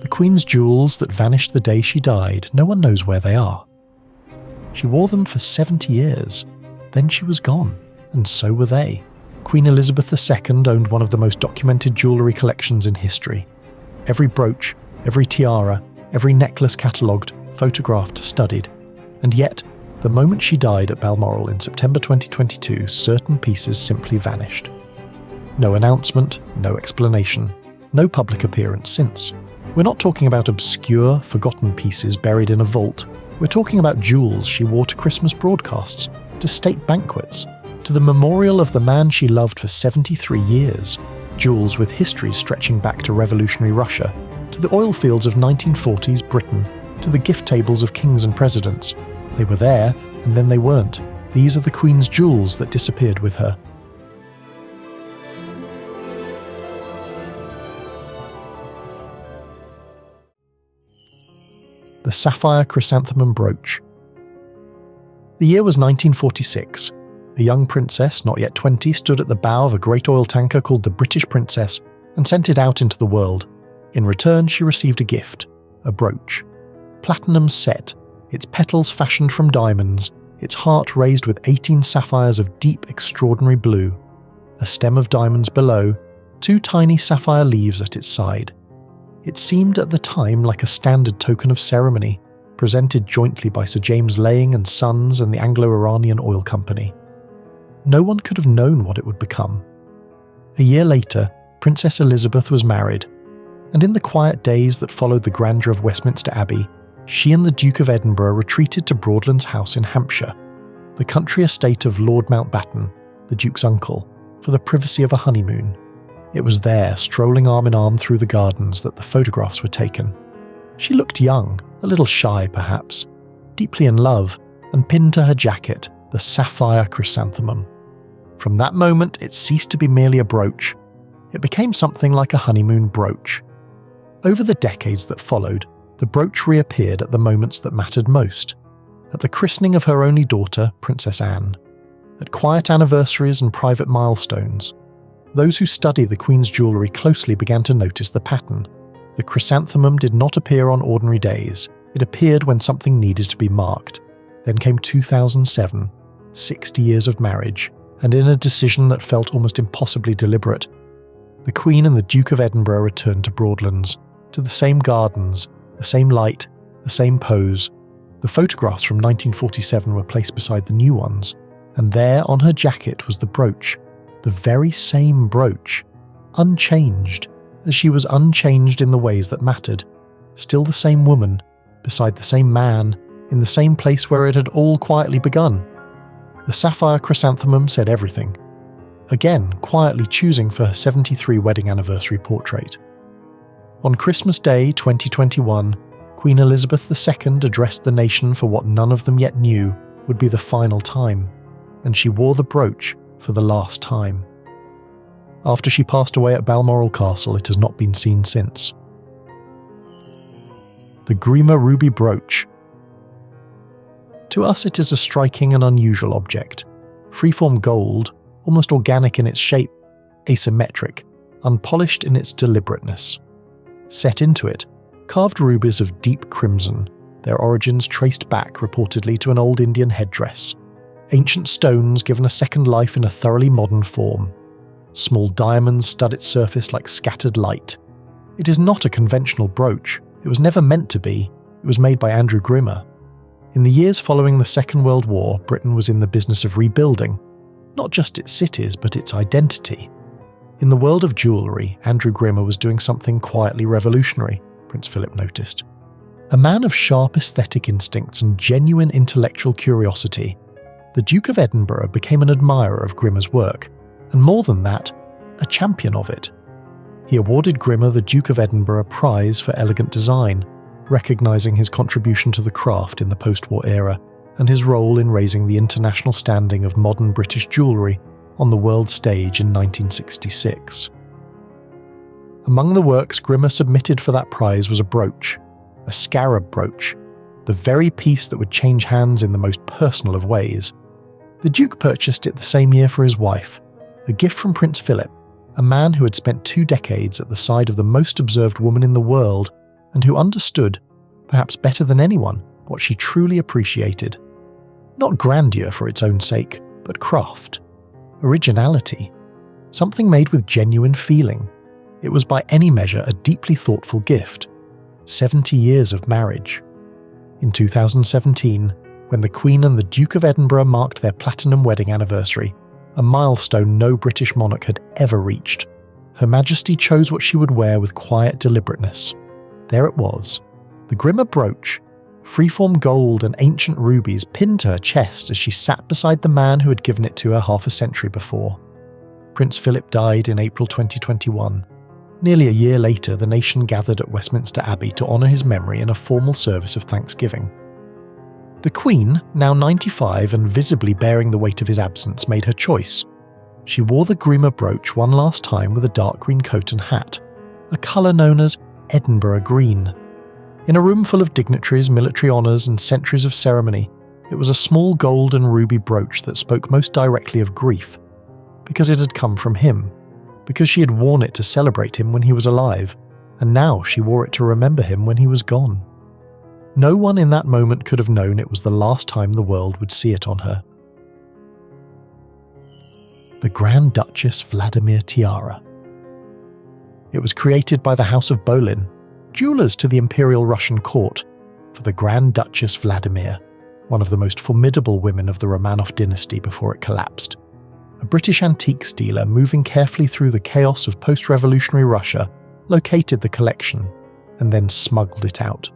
The Queen's jewels that vanished the day she died, no one knows where they are. She wore them for 70 years, then she was gone, and so were they. Queen Elizabeth II owned one of the most documented jewellery collections in history. Every brooch, every tiara, every necklace catalogued, photographed, studied. And yet, the moment she died at Balmoral in September 2022, certain pieces simply vanished. No announcement, no explanation, no public appearance since. We're not talking about obscure, forgotten pieces buried in a vault. We're talking about jewels she wore to Christmas broadcasts, to state banquets, to the memorial of the man she loved for 73 years. Jewels with histories stretching back to revolutionary Russia, to the oil fields of 1940s Britain, to the gift tables of kings and presidents. They were there, and then they weren't. These are the Queen's jewels that disappeared with her. The Sapphire chrysanthemum brooch. The year was 1946. A young princess, not yet 20, stood at the bow of a great oil tanker called the British Princess and sent it out into the world. In return, she received a gift, a brooch. Platinum set, its petals fashioned from diamonds, its heart raised with 18 sapphires of deep, extraordinary blue, a stem of diamonds below, 2 tiny sapphire leaves at its side. It seemed at the time like a standard token of ceremony, presented jointly by Sir James Laying and Sons and the Anglo-Iranian Oil Company. No one could have known what it would become. A year later, Princess Elizabeth was married, and in the quiet days that followed the grandeur of Westminster Abbey, she and the Duke of Edinburgh retreated to Broadlands House in Hampshire, the country estate of Lord Mountbatten, the Duke's uncle, for the privacy of a honeymoon. It was there, strolling arm in arm through the gardens, that the photographs were taken. She looked young, a little shy perhaps, deeply in love, and pinned to her jacket the sapphire chrysanthemum. From that moment, it ceased to be merely a brooch. It became something like a honeymoon brooch. Over the decades that followed, the brooch reappeared at the moments that mattered most. At the christening of her only daughter, Princess Anne. At quiet anniversaries and private milestones. Those who study the Queen's jewellery closely began to notice the pattern. The chrysanthemum did not appear on ordinary days. It appeared when something needed to be marked. Then came 2007, 60 years of marriage, and in a decision that felt almost impossibly deliberate, the Queen and the Duke of Edinburgh returned to Broadlands, to the same gardens, the same light, the same pose. The photographs from 1947 were placed beside the new ones, and there on her jacket was the brooch, the very same brooch, unchanged, as she was unchanged in the ways that mattered, still the same woman, beside the same man, in the same place where it had all quietly begun. The sapphire chrysanthemum said everything, again quietly choosing for her 73 wedding anniversary portrait. On Christmas Day 2021, Queen Elizabeth II addressed the nation for what none of them yet knew would be the final time, and she wore the brooch for the last time. After she passed away at Balmoral Castle, it has not been seen since. The Grima ruby brooch. To us it is a striking and unusual object. Freeform gold, almost organic in its shape, asymmetric, unpolished in its deliberateness. Set into it, carved rubies of deep crimson, their origins traced back reportedly to an old Indian headdress. Ancient stones given a second life in a thoroughly modern form. Small diamonds stud its surface like scattered light. It is not a conventional brooch. It was never meant to be. It was made by Andrew Grima. In the years following the Second World War, Britain was in the business of rebuilding, not just its cities, but its identity. In the world of jewellery, Andrew Grima was doing something quietly revolutionary, Prince Philip noticed. A man of sharp aesthetic instincts and genuine intellectual curiosity, the Duke of Edinburgh became an admirer of Grima's work, and more than that, a champion of it. He awarded Grima the Duke of Edinburgh Prize for Elegant Design, recognising his contribution to the craft in the post-war era and his role in raising the international standing of modern British jewellery on the world stage in 1966. Among the works Grima submitted for that prize was a brooch, a scarab brooch, the very piece that would change hands in the most personal of ways. The Duke purchased it the same year for his wife, a gift from Prince Philip, a man who had spent 2 decades at the side of the most observed woman in the world and who understood, perhaps better than anyone, what she truly appreciated. Not grandeur for its own sake, but craft, originality, something made with genuine feeling. It was by any measure a deeply thoughtful gift. 70 years of marriage. In 2017, when the Queen and the Duke of Edinburgh marked their platinum wedding anniversary, a milestone no British monarch had ever reached, Her Majesty chose what she would wear with quiet deliberateness. There it was, the Grima brooch, freeform gold and ancient rubies pinned to her chest as she sat beside the man who had given it to her half a century before. Prince Philip died in April 2021. Nearly a year later, the nation gathered at Westminster Abbey to honour his memory in a formal service of thanksgiving. The Queen, now 95 and visibly bearing the weight of his absence, made her choice. She wore the Grima brooch one last time with a dark green coat and hat, a colour known as Edinburgh green. In a room full of dignitaries, military honours and centuries of ceremony, it was a small gold and ruby brooch that spoke most directly of grief, because it had come from him, because she had worn it to celebrate him when he was alive, and now she wore it to remember him when he was gone. No one in that moment could have known it was the last time the world would see it on her. The Grand Duchess Vladimir Tiara. It was created by the House of Bolin, jewellers to the Imperial Russian court, for the Grand Duchess Vladimir, one of the most formidable women of the Romanov dynasty before it collapsed. A British antiques dealer moving carefully through the chaos of post-revolutionary Russia located the collection and then smuggled it out.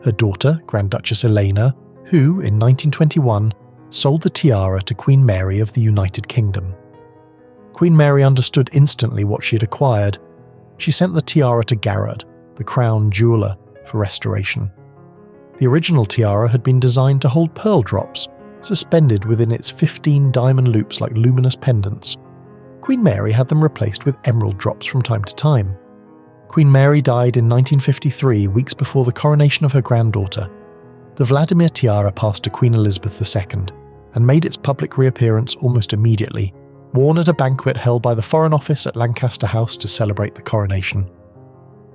Her daughter, Grand Duchess Elena, who, in 1921, sold the tiara to Queen Mary of the United Kingdom. Queen Mary understood instantly what she had acquired. She sent the tiara to Garrard, the crown jeweller, for restoration. The original tiara had been designed to hold pearl drops, suspended within its 15 diamond loops like luminous pendants. Queen Mary had them replaced with emerald drops from time to time. Queen Mary died in 1953, weeks before the coronation of her granddaughter. The Vladimir tiara passed to Queen Elizabeth II and made its public reappearance almost immediately, worn at a banquet held by the Foreign Office at Lancaster House to celebrate the coronation.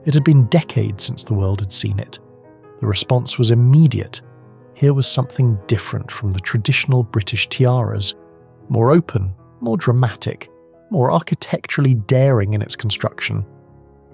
It had been decades since the world had seen it. The response was immediate. Here was something different from the traditional British tiaras, more open, more dramatic, more architecturally daring in its construction.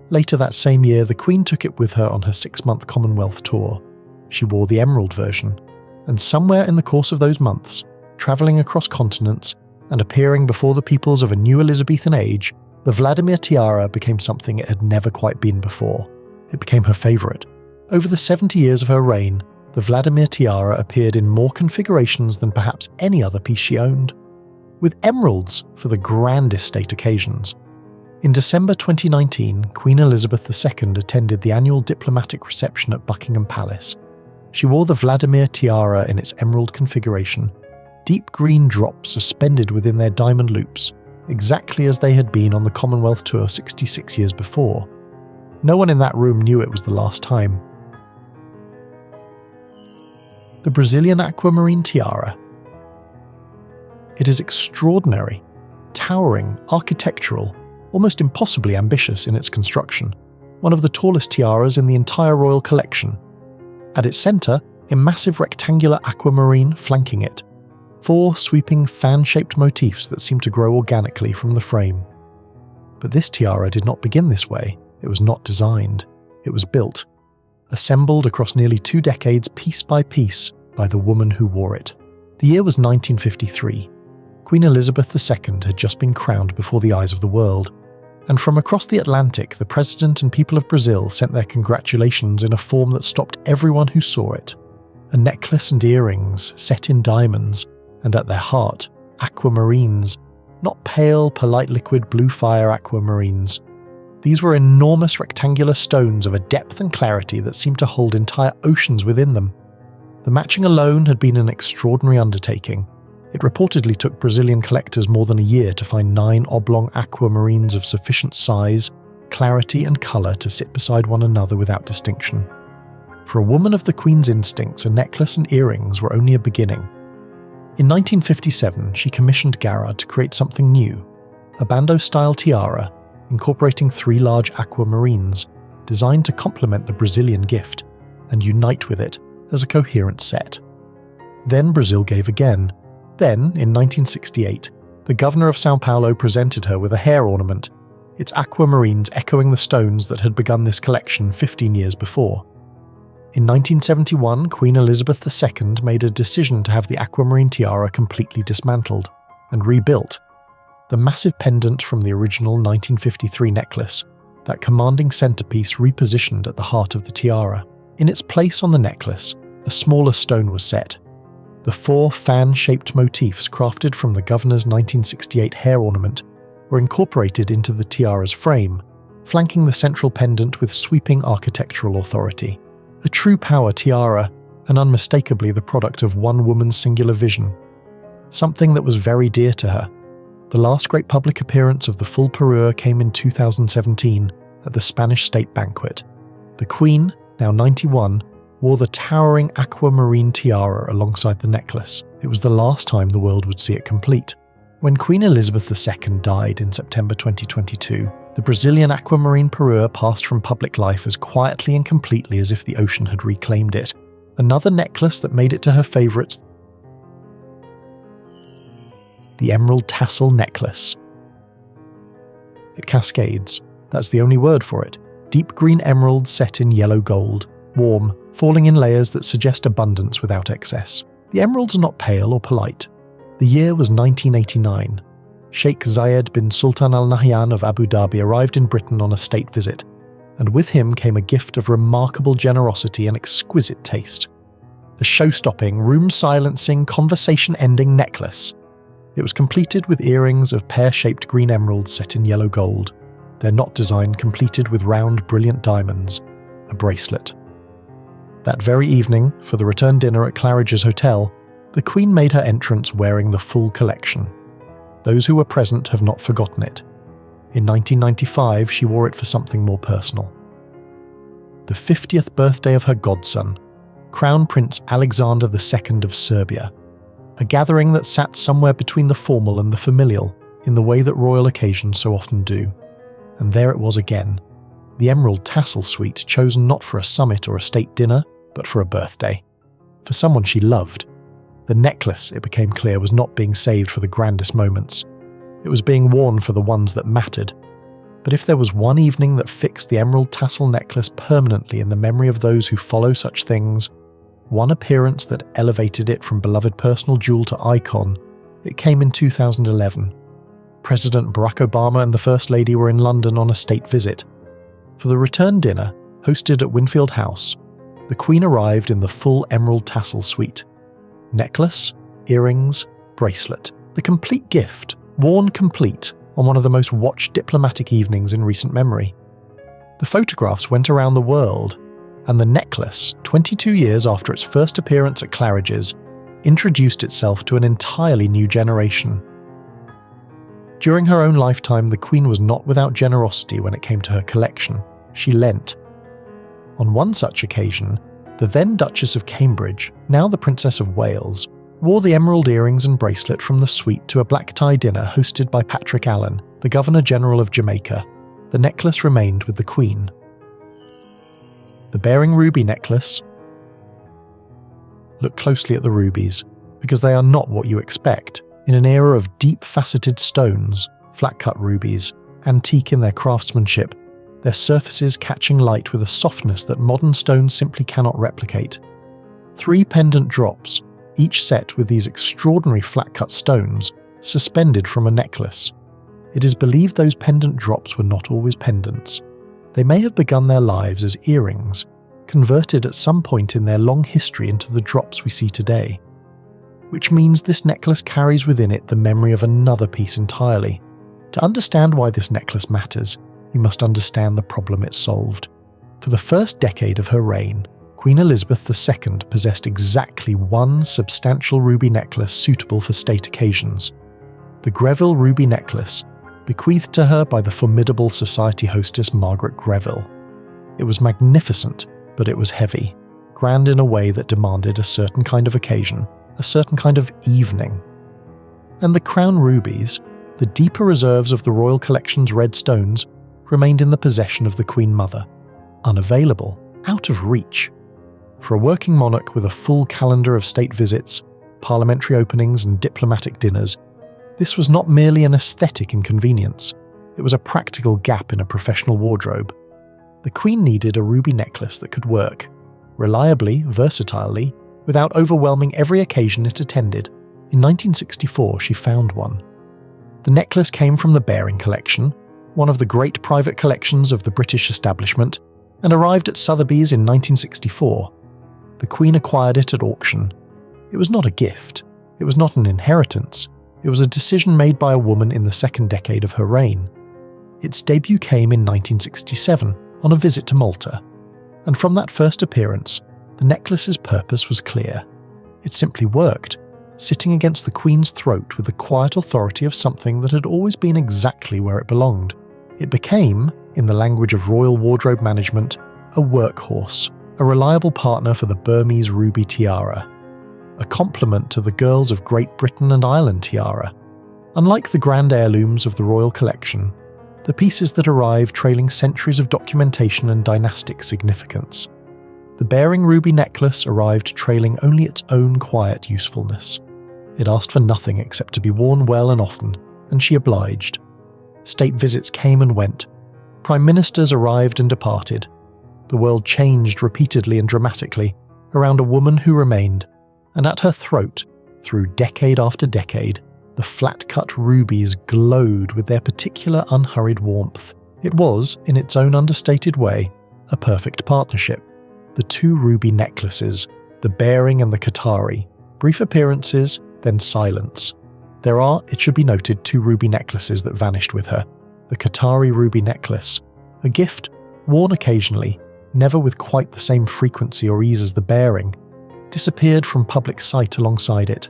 Later that same year, the Queen took it with her on her 6-month Commonwealth tour. She wore the emerald version, and somewhere in the course of those months, travelling across continents and appearing before the peoples of a new Elizabethan age, the Vladimir tiara became something it had never quite been before. It became her favourite. Over the 70 years of her reign, the Vladimir tiara appeared in more configurations than perhaps any other piece she owned, with emeralds for the grandest state occasions. In December 2019, Queen Elizabeth II attended the annual diplomatic reception at Buckingham Palace. She wore the Vladimir tiara in its emerald configuration, deep green drops suspended within their diamond loops, exactly as they had been on the Commonwealth tour 66 years before. No one in that room knew it was the last time. The Brazilian Aquamarine Tiara. It is extraordinary, towering, architectural, almost impossibly ambitious in its construction, one of the tallest tiaras in the entire royal collection. At its centre, a massive rectangular aquamarine flanking it, 4 sweeping fan-shaped motifs that seem to grow organically from the frame. But this tiara did not begin this way. It was not designed. It was built, assembled across nearly 2 decades piece by piece by the woman who wore it. The year was 1953. Queen Elizabeth II had just been crowned before the eyes of the world, and from across the Atlantic the President and people of Brazil sent their congratulations in a form that stopped everyone who saw it. A necklace and earrings set in diamonds, and at their heart, aquamarines, not pale, polite liquid blue fire aquamarines. These were enormous rectangular stones of a depth and clarity that seemed to hold entire oceans within them. The matching alone had been an extraordinary undertaking. It reportedly took Brazilian collectors more than a year to find 9 oblong aquamarines of sufficient size, clarity and colour to sit beside one another without distinction. For a woman of the Queen's instincts, a necklace and earrings were only a beginning. In 1957, she commissioned Garrard to create something new, a bandeau-style tiara, incorporating 3 large aquamarines, designed to complement the Brazilian gift and unite with it as a coherent set. Then Brazil gave again. Then, in 1968, the governor of São Paulo presented her with a hair ornament, its aquamarines echoing the stones that had begun this collection 15 years before. In 1971, Queen Elizabeth II made a decision to have the aquamarine tiara completely dismantled and rebuilt. The massive pendant from the original 1953 necklace, that commanding centerpiece repositioned at the heart of the tiara. In its place on the necklace, a smaller stone was set. The 4 fan-shaped motifs crafted from the governor's 1968 hair ornament were incorporated into the tiara's frame, flanking the central pendant with sweeping architectural authority. A true power tiara, and unmistakably the product of one woman's singular vision. Something that was very dear to her. The last great public appearance of the full parure came in 2017 at the Spanish state banquet. The Queen, now 91, wore the towering aquamarine tiara alongside the necklace. It was the last time the world would see it complete. When Queen Elizabeth II died in September 2022, the Brazilian aquamarine parure passed from public life as quietly and completely as if the ocean had reclaimed it. Another necklace that made it to her favourites, the emerald tassel necklace. It cascades, that's the only word for it. Deep green emeralds set in yellow gold, warm, falling in layers that suggest abundance without excess. The emeralds are not pale or polite. The year was 1989. Sheikh Zayed bin Sultan Al Nahyan of Abu Dhabi arrived in Britain on a state visit, and with him came a gift of remarkable generosity and exquisite taste. The show-stopping, room-silencing, conversation-ending necklace. It was completed with earrings of pear-shaped green emeralds set in yellow gold, their knot design completed with round, brilliant diamonds, a bracelet. That very evening, for the return dinner at Claridge's Hotel, the Queen made her entrance wearing the full collection. Those who were present have not forgotten it. In 1995, she wore it for something more personal. The 50th birthday of her godson, Crown Prince Alexander II of Serbia, a gathering that sat somewhere between the formal and the familial, in the way that royal occasions so often do. And there it was again, the emerald tassel suite chosen not for a summit or a state dinner, but for a birthday. For someone she loved. The necklace, it became clear, was not being saved for the grandest moments. It was being worn for the ones that mattered. But if there was one evening that fixed the emerald tassel necklace permanently in the memory of those who follow such things, one appearance that elevated it from beloved personal jewel to icon, it came in 2011. President Barack Obama and the First Lady were in London on a state visit. For the return dinner, hosted at Winfield House, the Queen arrived in the full emerald tassel suite. Necklace, earrings, bracelet, the complete gift, worn complete on one of the most watched diplomatic evenings in recent memory. The photographs went around the world, and the necklace, 22 years after its first appearance at Claridge's, introduced itself to an entirely new generation. During her own lifetime, the Queen was not without generosity when it came to her collection. She lent. On one such occasion, the then Duchess of Cambridge, now the Princess of Wales, wore the emerald earrings and bracelet from the suite to a black tie dinner hosted by Patrick Allen, the Governor-General of Jamaica. The necklace remained with the Queen. The bearing ruby necklace. Look closely at the rubies, because they are not what you expect. In an era of deep faceted stones, flat-cut rubies, antique in their craftsmanship, their surfaces catching light with a softness that modern stones simply cannot replicate. 3 pendant drops, each set with these extraordinary flat-cut stones, suspended from a necklace. It is believed those pendant drops were not always pendants. They may have begun their lives as earrings, converted at some point in their long history into the drops we see today. Which means this necklace carries within it the memory of another piece entirely. To understand why this necklace matters, you must understand the problem it solved. For the first decade of her reign, Queen Elizabeth II possessed exactly one substantial ruby necklace suitable for state occasions. The Greville ruby necklace, bequeathed to her by the formidable society hostess Margaret Greville. It was magnificent, but it was heavy, grand in a way that demanded a certain kind of occasion, a certain kind of evening. And the crown rubies, the deeper reserves of the royal collection's red stones, remained in the possession of the Queen Mother. unavailable, out of reach. For a working monarch with a full calendar of state visits, parliamentary openings and diplomatic dinners, this was not merely an aesthetic inconvenience, it was a practical gap in a professional wardrobe. The Queen needed a ruby necklace that could work, reliably, versatilely, without overwhelming every occasion it attended. In 1964 she found one. The necklace came from the Baring collection, one of the great private collections of the British establishment, and arrived at Sotheby's in 1964. The Queen acquired it at auction. It was not a gift, it was not an inheritance, it was a decision made by a woman in the second decade of her reign. Its debut came in 1967 on a visit to Malta, and from that first appearance, the necklace's purpose was clear. It simply worked, sitting against the Queen's throat with the quiet authority of something that had always been exactly where it belonged. It became, in the language of royal wardrobe management, a workhorse, a reliable partner for the Burmese ruby tiara, a complement to the girls of Great Britain and Ireland tiara. Unlike the grand heirlooms of the royal collection, the pieces that arrived trailing centuries of documentation and dynastic significance, the Baring ruby necklace arrived trailing only its own quiet usefulness. It asked for nothing except to be worn well and often, and she obliged. State visits came and went. Prime ministers arrived and departed. The world changed repeatedly and dramatically around a woman who remained, and at her throat, through decade after decade, the flat-cut rubies glowed with their particular unhurried warmth. It was, in its own understated way, a perfect partnership. The two ruby necklaces, the Baring and the Qatari, brief appearances, then silence. There are, it should be noted, two ruby necklaces that vanished with her. The Qatari ruby necklace, a gift worn occasionally, never with quite the same frequency or ease as the Baring, disappeared from public sight alongside it.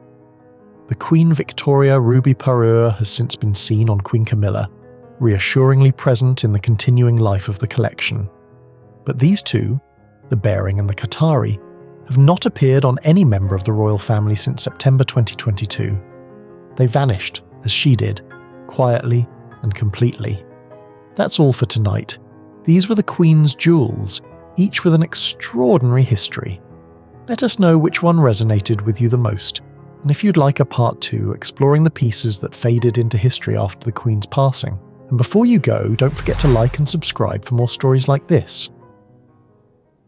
The Queen Victoria ruby parure has since been seen on Queen Camilla, reassuringly present in the continuing life of the collection. But these two, the Baring and the Qatari, have not appeared on any member of the royal family since September 2022. They vanished, as she did, quietly and completely. That's all for tonight. These were the Queen's jewels, each with an extraordinary history. Let us know which one resonated with you the most, and if you'd like a part 2 exploring the pieces that faded into history after the Queen's passing. And before you go, don't forget to like and subscribe for more stories like this.